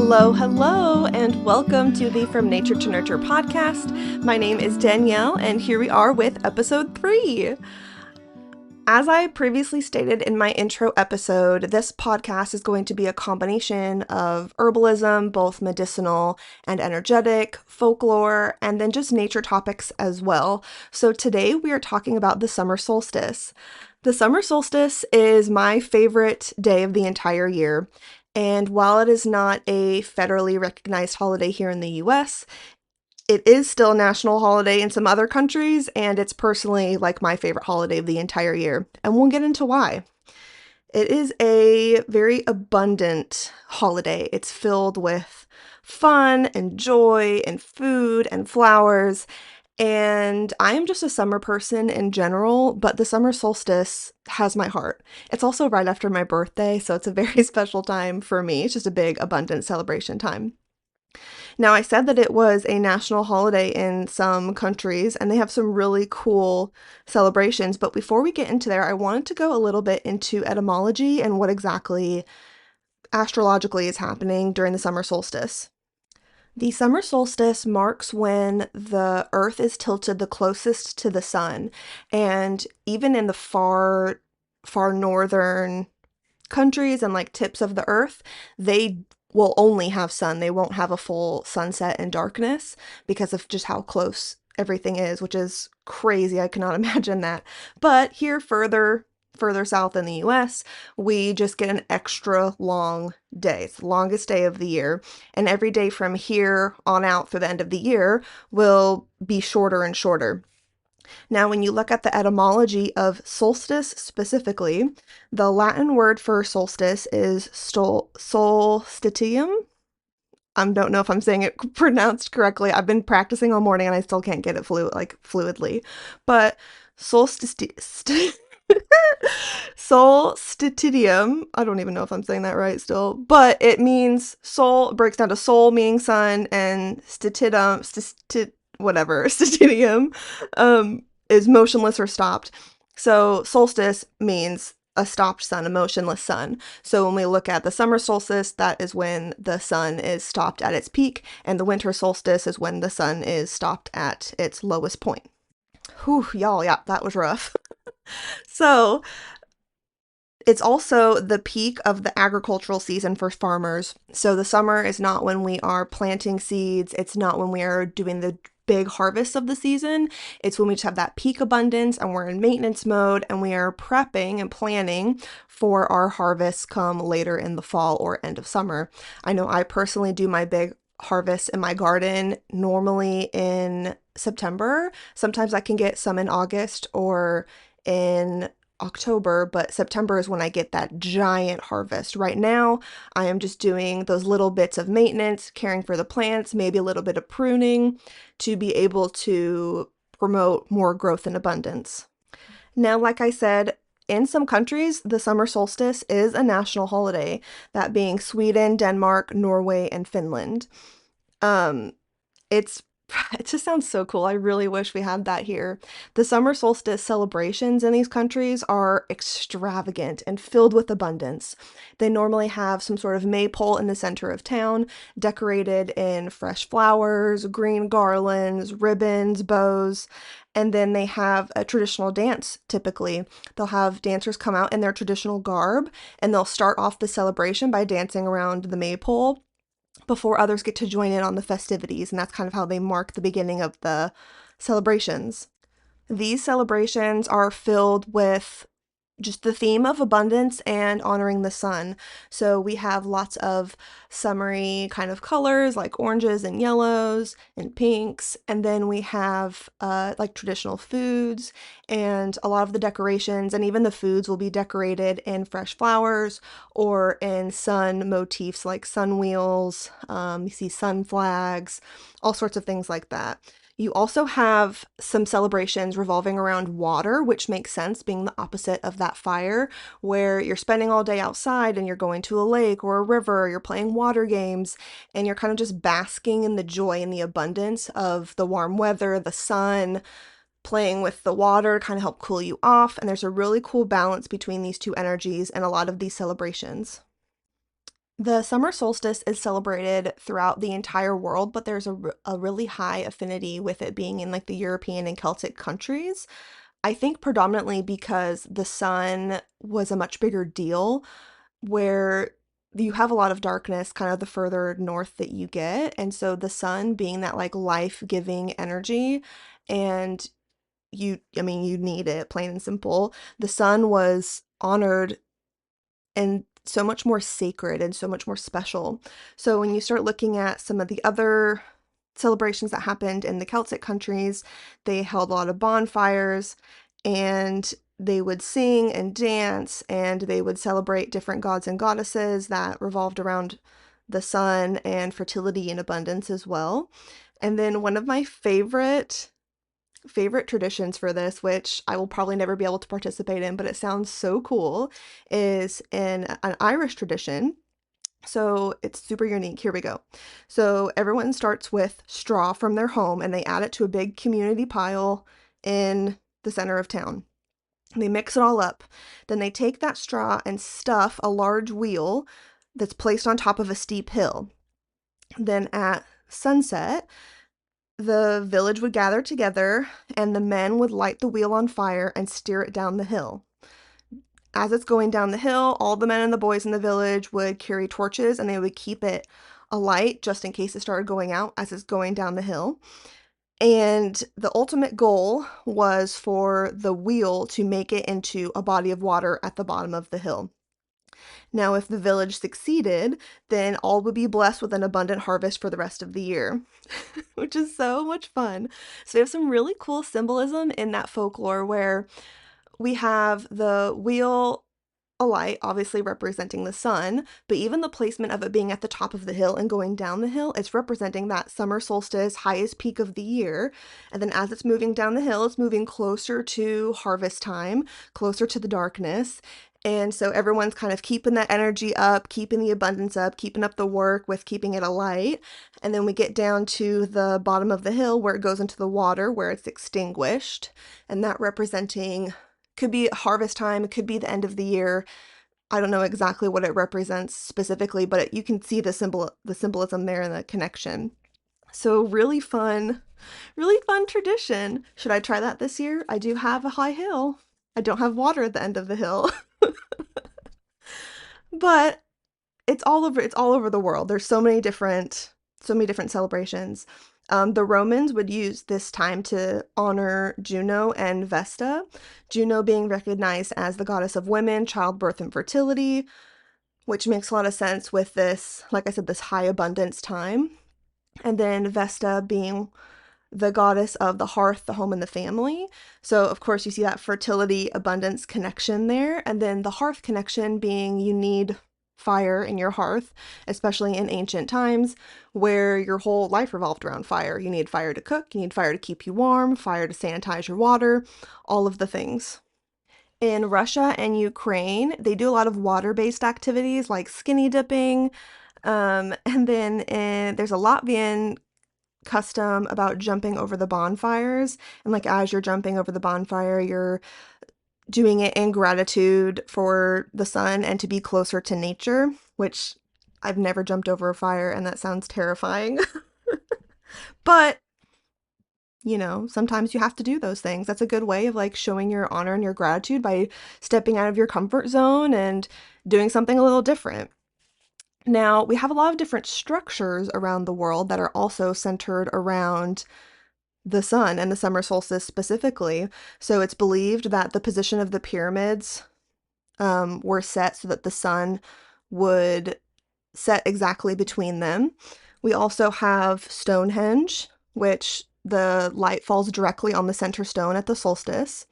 Hello, and welcome to the From Nature to Nurture podcast. My name is Danielle, and here we are with episode 3. As I previously stated in my intro episode, this podcast is going to be a combination of herbalism, both medicinal and energetic, folklore, and then just nature topics as well. So today we are talking about the summer solstice. The summer solstice is my favorite day of the entire year. And while it is not a federally recognized holiday here in the US, it is still a national holiday in some other countries, and it's personally like my favorite holiday of the entire year. And we'll get into why. It is a very abundant holiday. It's filled with fun and joy and food and flowers. And I am just a summer person in general, but the summer solstice has my heart. It's also right after my birthday, so it's a very special time for me. It's just a big, abundant celebration time. Now, I said that it was a national holiday in some countries, and they have some really cool celebrations. But before we get into there, I wanted to go a little bit into etymology and what exactly astrologically is happening during the summer solstice. The summer solstice marks when the earth is tilted the closest to the sun, and even in the far northern countries and like tips of the earth, they will only have sun. They won't have a full sunset and darkness because of just how close everything is, which is crazy. I cannot imagine that. But here further south in the US, we just get an extra long day. It's the longest day of the year. And every day from here on out through the end of the year will be shorter and shorter. Now, when you look at the etymology of solstice specifically, the Latin word for solstice is solstitium. I don't know if I'm saying it pronounced correctly. I've been practicing all morning and I still can't get it fluidly. But solstitium, I don't even know if I'm saying that right still, but it means sol, breaks down to sol meaning sun, and stitidium, is motionless or stopped. So solstice means a stopped sun, a motionless sun. So when we look at the summer solstice, that is when the sun is stopped at its peak, and the winter solstice is when the sun is stopped at its lowest point. Whew, y'all, yeah, that was rough. So it's also the peak of the agricultural season for farmers. So the summer is not when we are planting seeds. It's not when we are doing the big harvest of the season. It's when we just have that peak abundance and we're in maintenance mode and we are prepping and planning for our harvest come later in the fall or end of summer. I know I personally do my big harvest in my garden normally in September. Sometimes I can get some in August or in October, but September is when I get that giant harvest. Right now, I am just doing those little bits of maintenance, caring for the plants, maybe a little bit of pruning to be able to promote more growth and abundance. Now, like I said, in some countries, the summer solstice is a national holiday, that being Sweden, Denmark, Norway, and Finland. It just sounds so cool. I really wish we had that here. The summer solstice celebrations in these countries are extravagant and filled with abundance. They normally have some sort of maypole in the center of town, decorated in fresh flowers, green garlands, ribbons, bows, and then they have a traditional dance typically. They'll have dancers come out in their traditional garb, and they'll start off the celebration by dancing around the maypole before others get to join in on the festivities, and that's kind of how they mark the beginning of the celebrations. These celebrations are filled with just the theme of abundance and honoring the sun. So we have lots of summery kind of colors like oranges and yellows and pinks. And then we have like traditional foods, and a lot of the decorations and even the foods will be decorated in fresh flowers or in sun motifs like sun wheels. You see sun flags, all sorts of things like that. You also have some celebrations revolving around water, which makes sense being the opposite of that fire, where you're spending all day outside and you're going to a lake or a river, or you're playing water games, and you're kind of just basking in the joy and the abundance of the warm weather, the sun, playing with the water to kind of help cool you off. And there's a really cool balance between these two energies in a lot of these celebrations. The summer solstice is celebrated throughout the entire world, but there's a really high affinity with it being in like the European and Celtic countries. I think predominantly because the sun was a much bigger deal, where you have a lot of darkness kind of the further north that you get. And so the sun being that like life-giving energy, and I mean, you need it, plain and simple. The sun was honored and so much more sacred and so much more special. So when you start looking at some of the other celebrations that happened in the Celtic countries, they held a lot of bonfires, and they would sing and dance, and they would celebrate different gods and goddesses that revolved around the sun and fertility and abundance as well. And then one of my favorite traditions for this, which I will probably never be able to participate in, but it sounds so cool, is in an Irish tradition. So it's super unique. Here we go. So everyone starts with straw from their home and they add it to a big community pile in the center of town. They mix it all up. Then they take that straw and stuff a large wheel that's placed on top of a steep hill. Then at sunset, the village would gather together and the men would light the wheel on fire and steer it down the hill. As it's going down the hill, all the men and the boys in the village would carry torches and they would keep it alight just in case it started going out as it's going down the hill. And the ultimate goal was for the wheel to make it into a body of water at the bottom of the hill. Now, if the village succeeded, then all would be blessed with an abundant harvest for the rest of the year, which is so much fun. So we have some really cool symbolism in that folklore where we have the wheel alight, obviously representing the sun, but even the placement of it being at the top of the hill and going down the hill, it's representing that summer solstice, highest peak of the year. And then as it's moving down the hill, it's moving closer to harvest time, closer to the darkness. And so everyone's kind of keeping that energy up, keeping the abundance up, keeping up the work with keeping it alight. And then we get down to the bottom of the hill where it goes into the water, where it's extinguished. And that representing could be harvest time, it could be the end of the year. I don't know exactly what it represents specifically, but you can see the symbolism there and the connection. So really fun tradition. Should I try that this year? I do have a high hill. I don't have water at the end of the hill. But it's all over the world. There's so many different celebrations. The Romans would use this time to honor Juno and Vesta, Juno being recognized as the goddess of women, childbirth, and fertility, which makes a lot of sense with this, like I said, this high abundance time. And then Vesta being the goddess of the hearth, the home, and the family. So, of course, you see that fertility, abundance connection there. And then the hearth connection being you need fire in your hearth, especially in ancient times where your whole life revolved around fire. You need fire to cook, you need fire to keep you warm, fire to sanitize your water, all of the things. In Russia and Ukraine, they do a lot of water-based activities like skinny dipping. And then there's a Latvian custom about jumping over the bonfires. And like as you're jumping over the bonfire, you're doing it in gratitude for the sun and to be closer to nature, which I've never jumped over a fire and that sounds terrifying. But, sometimes you have to do those things. That's a good way of like showing your honor and your gratitude by stepping out of your comfort zone and doing something a little different. Now, we have a lot of different structures around the world that are also centered around the sun and the summer solstice specifically. So it's believed that the position of the pyramids were set so that the sun would set exactly between them. We also have Stonehenge, which the light falls directly on the center stone at the solstice.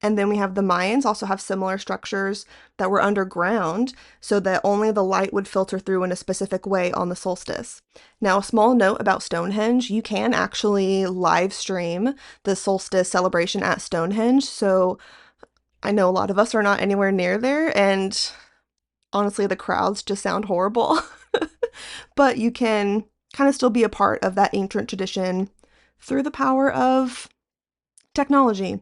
And then we have the Mayans also have similar structures that were underground so that only the light would filter through in a specific way on the solstice. Now, a small note about Stonehenge, you can actually live stream the solstice celebration at Stonehenge. So I know a lot of us are not anywhere near there, and honestly, the crowds just sound horrible. But you can kind of still be a part of that ancient tradition through the power of technology.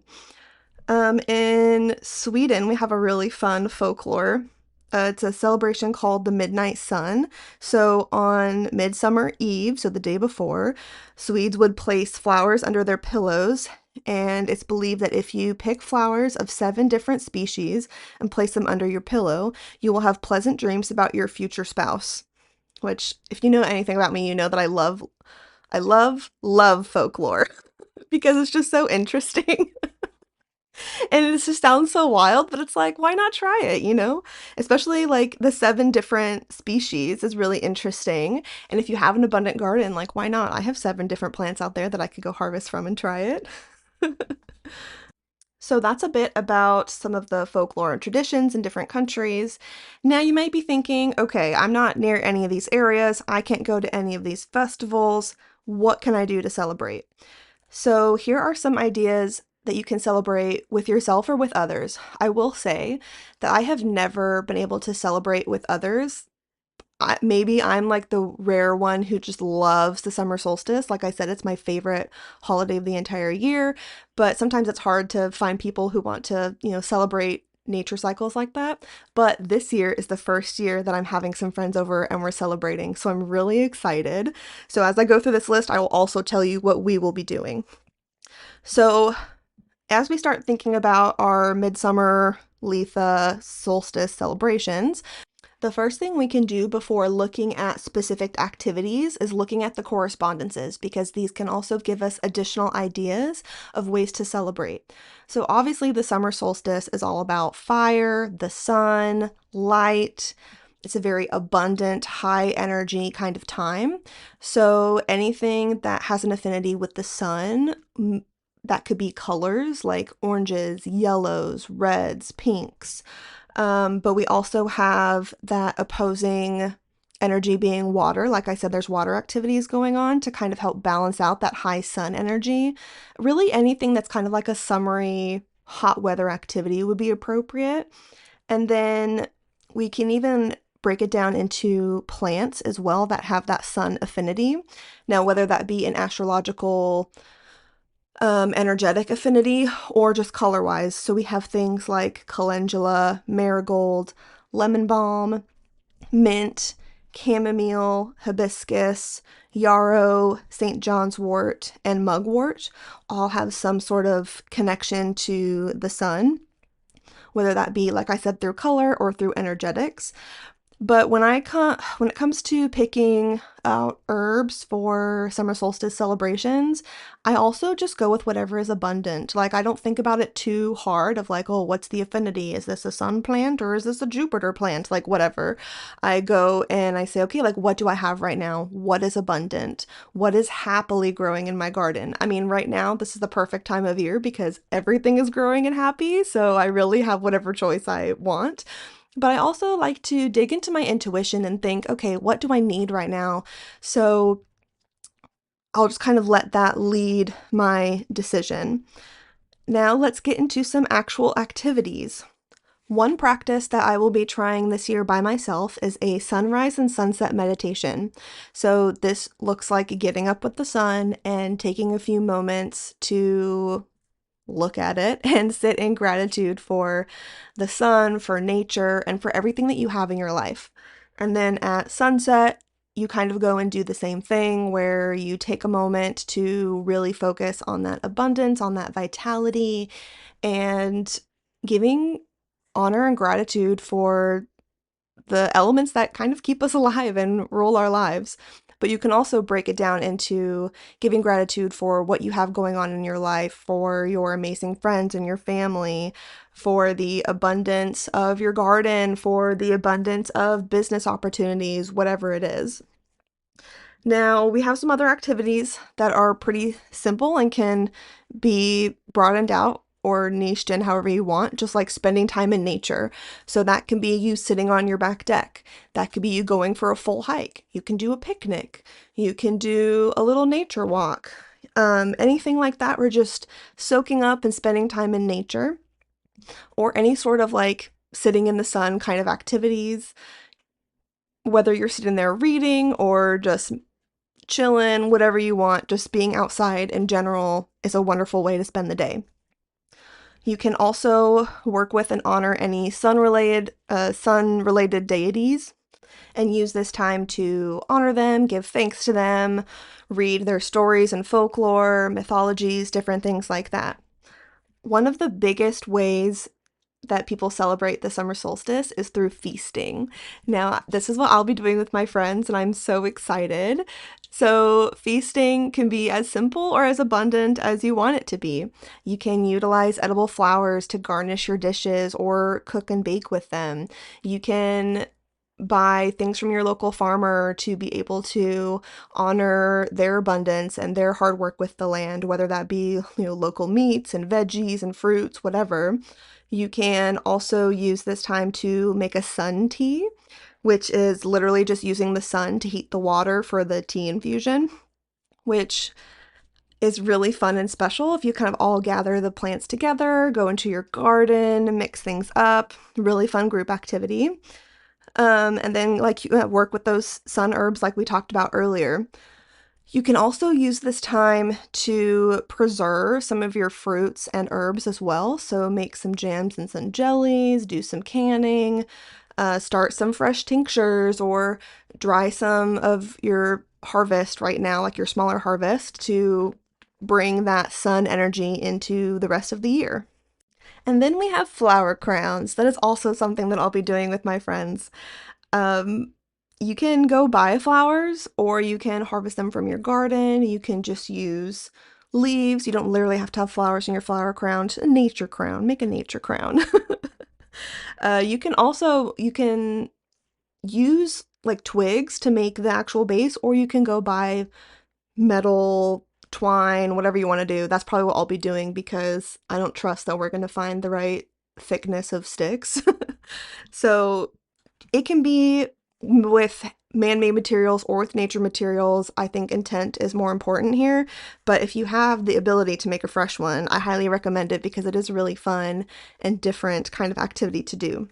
In Sweden, we have a really fun folklore. It's a celebration called the Midnight Sun. So on Midsummer Eve, so the day before, Swedes would place flowers under their pillows. And it's believed that if you pick flowers of 7 different species and place them under your pillow, you will have pleasant dreams about your future spouse. Which, if you know anything about me, you know that I love folklore because it's just so interesting. And it just sounds so wild, but it's like, why not try it, you know? Especially like the 7 different species is really interesting. And if you have an abundant garden, like, why not? I have 7 different plants out there that I could go harvest from and try it. So that's a bit about some of the folklore and traditions in different countries. Now you might be thinking, okay, I'm not near any of these areas. I can't go to any of these festivals. What can I do to celebrate? So, here are some ideas that you can celebrate with yourself or with others. I will say that I have never been able to celebrate with others. Maybe I'm like the rare one who just loves the summer solstice. Like I said, it's my favorite holiday of the entire year, but sometimes it's hard to find people who want to, celebrate nature cycles like that. But this year is the first year that I'm having some friends over and we're celebrating. So I'm really excited. So as I go through this list, I will also tell you what we will be doing. So, as we start thinking about our midsummer Letha solstice celebrations, the first thing we can do before looking at specific activities is looking at the correspondences because these can also give us additional ideas of ways to celebrate. So, obviously, the summer solstice is all about fire, the sun, light. It's a very abundant, high energy kind of time. So, anything that has an affinity with the sun, that could be colors like oranges, yellows, reds, pinks. But we also have that opposing energy being water. Like I said, there's water activities going on to kind of help balance out that high sun energy. Really, anything that's kind of like a summery hot weather activity would be appropriate. And then we can even break it down into plants as well that have that sun affinity. Now, whether that be an astrological energetic affinity or just color wise. So we have things like calendula, marigold, lemon balm, mint, chamomile, hibiscus, yarrow, St. John's wort, and mugwort all have some sort of connection to the sun, whether that be, like I said, through color or through energetics. But when it comes to picking out herbs for summer solstice celebrations, I also just go with whatever is abundant. Like I don't think about it too hard of like, oh, what's the affinity? Is this a sun plant or is this a Jupiter plant? Like whatever. I go and I say, okay, like what do I have right now? What is abundant? What is happily growing in my garden? I mean, right now this is the perfect time of year because everything is growing and happy, so I really have whatever choice I want. But I also like to dig into my intuition and think, okay, what do I need right now? So I'll just kind of let that lead my decision. Now let's get into some actual activities. One practice that I will be trying this year by myself is a sunrise and sunset meditation. So this looks like getting up with the sun and taking a few moments to look at it and sit in gratitude for the sun, for nature, and for everything that you have in your life. And then at sunset, you kind of go and do the same thing where you take a moment to really focus on that abundance, on that vitality, and giving honor and gratitude for the elements that kind of keep us alive and rule our lives. But you can also break it down into giving gratitude for what you have going on in your life, for your amazing friends and your family, for the abundance of your garden, for the abundance of business opportunities, whatever it is. Now, we have some other activities that are pretty simple and can be broadened out or niched in however you want, just like spending time in nature. So that can be you sitting on your back deck. That could be you going for a full hike. You can do a picnic. You can do a little nature walk. Anything like that, we're just soaking up and spending time in nature, or any sort of like sitting in the sun kind of activities, whether you're sitting there reading or just chilling, whatever you want, just being outside in general is a wonderful way to spend the day. You can also work with and honor any sun related deities and use this time to honor them, give thanks to them, read their stories and folklore, mythologies, different things like that. One of the biggest ways that people celebrate the summer solstice is through feasting. Now, this is what I'll be doing with my friends, and I'm so excited. So, feasting can be as simple or as abundant as you want it to be. You can utilize edible flowers to garnish your dishes or cook and bake with them. You can buy things from your local farmer to be able to honor their abundance and their hard work with the land, whether that be, local meats and veggies and fruits, whatever. You can also use this time to make a sun tea, which is literally just using the sun to heat the water for the tea infusion, which is really fun and special if you kind of all gather the plants together, go into your garden, mix things up. Really fun group activity. And then work with those sun herbs like we talked about earlier. You can also use this time to preserve some of your fruits and herbs as well. So make some jams and some jellies, do some canning, start some fresh tinctures, or dry some of your harvest right now, like your smaller harvest, to bring that sun energy into the rest of the year. And then we have flower crowns. That is also something that I'll be doing with my friends. Um, you can go buy flowers or you can harvest them from your garden. You can just use leaves. You don't literally have to have flowers in your flower crown. Just a nature crown. Make a nature crown. You can use like twigs to make the actual base, or you can go buy metal twine, whatever you want to do. That's probably what I'll be doing because I don't trust that we're going to find the right thickness of sticks. So it can be with man-made materials or with nature materials. I think intent is more important here, but if you have the ability to make a fresh one, I highly recommend it because it is a really fun and different kind of activity to do.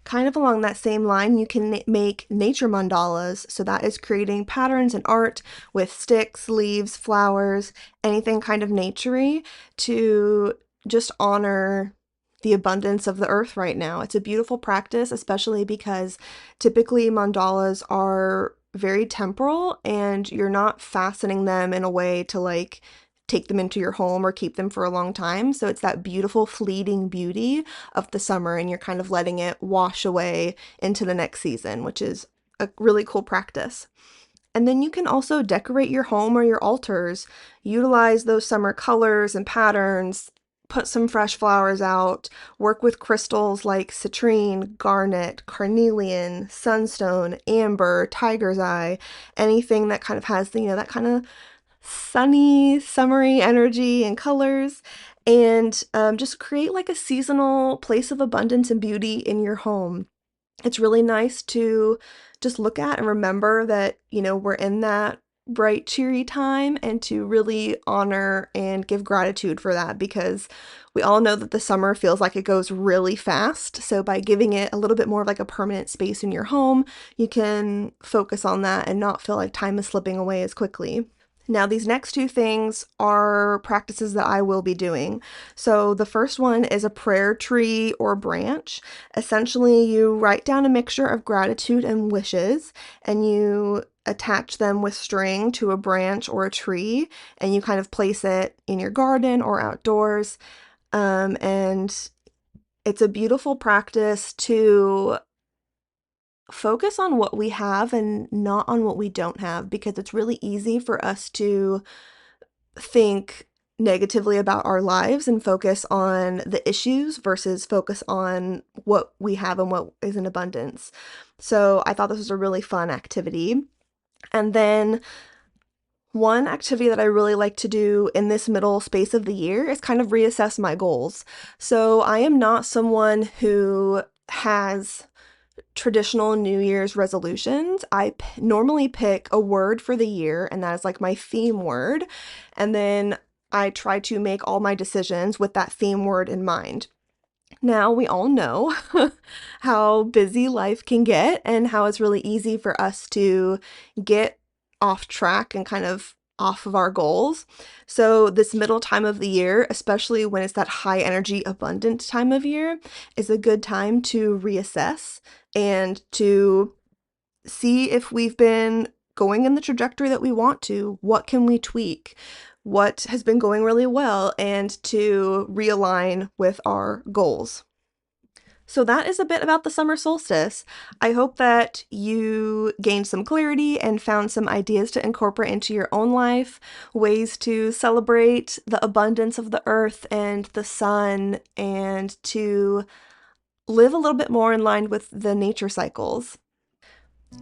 Kind of along that same line, you can make nature mandalas. So that is creating patterns and art with sticks, leaves, flowers, anything kind of naturey to just honor the abundance of the earth right now. It's a beautiful practice, especially because typically mandalas are very temporal and you're not fastening them in a way to take them into your home or keep them for a long time. So it's that beautiful fleeting beauty of the summer and you're kind of letting it wash away into the next season, which is a really cool practice. And then you can also decorate your home or your altars, utilize those summer colors and patterns, put some fresh flowers out, work with crystals like citrine, garnet, carnelian, sunstone, amber, tiger's eye, anything that kind of has, that kind of sunny, summery energy and colors, and just create like a seasonal place of abundance and beauty in your home. It's really nice to just look at and remember that, we're in that bright, cheery time and to really honor and give gratitude for that because we all know that the summer feels like it goes really fast. So by giving it a little bit more of like a permanent space in your home, you can focus on that and not feel like time is slipping away as quickly. Now, these next two things are practices that I will be doing. So the first one is a prayer tree or branch. Essentially, you write down a mixture of gratitude and wishes, and you attach them with string to a branch or a tree, and you kind of place it in your garden or outdoors. And it's a beautiful practice to focus on what we have and not on what we don't have because it's really easy for us to think negatively about our lives and focus on the issues versus focus on what we have and what is in abundance. So I thought this was a really fun activity. And then one activity that I really like to do in this middle space of the year is kind of reassess my goals. So I am not someone who has traditional New Year's resolutions. I normally pick a word for the year, and that is like my theme word. And then I try to make all my decisions with that theme word in mind. Now, we all know how busy life can get and how it's really easy for us to get off track and kind of off of our goals. So this middle time of the year, especially when it's that high energy abundant time of year, is a good time to reassess and to see if we've been going in the trajectory that we want to. What can we tweak? What has been going really well, and to realign with our goals. So that is a bit about the summer solstice. I hope that you gained some clarity and found some ideas to incorporate into your own life, ways to celebrate the abundance of the earth and the sun, and to live a little bit more in line with the nature cycles.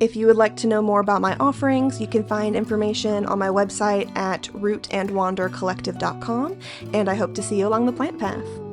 If you would like to know more about my offerings, you can find information on my website at rootandwandercollective.com, and I hope to see you along the plant path.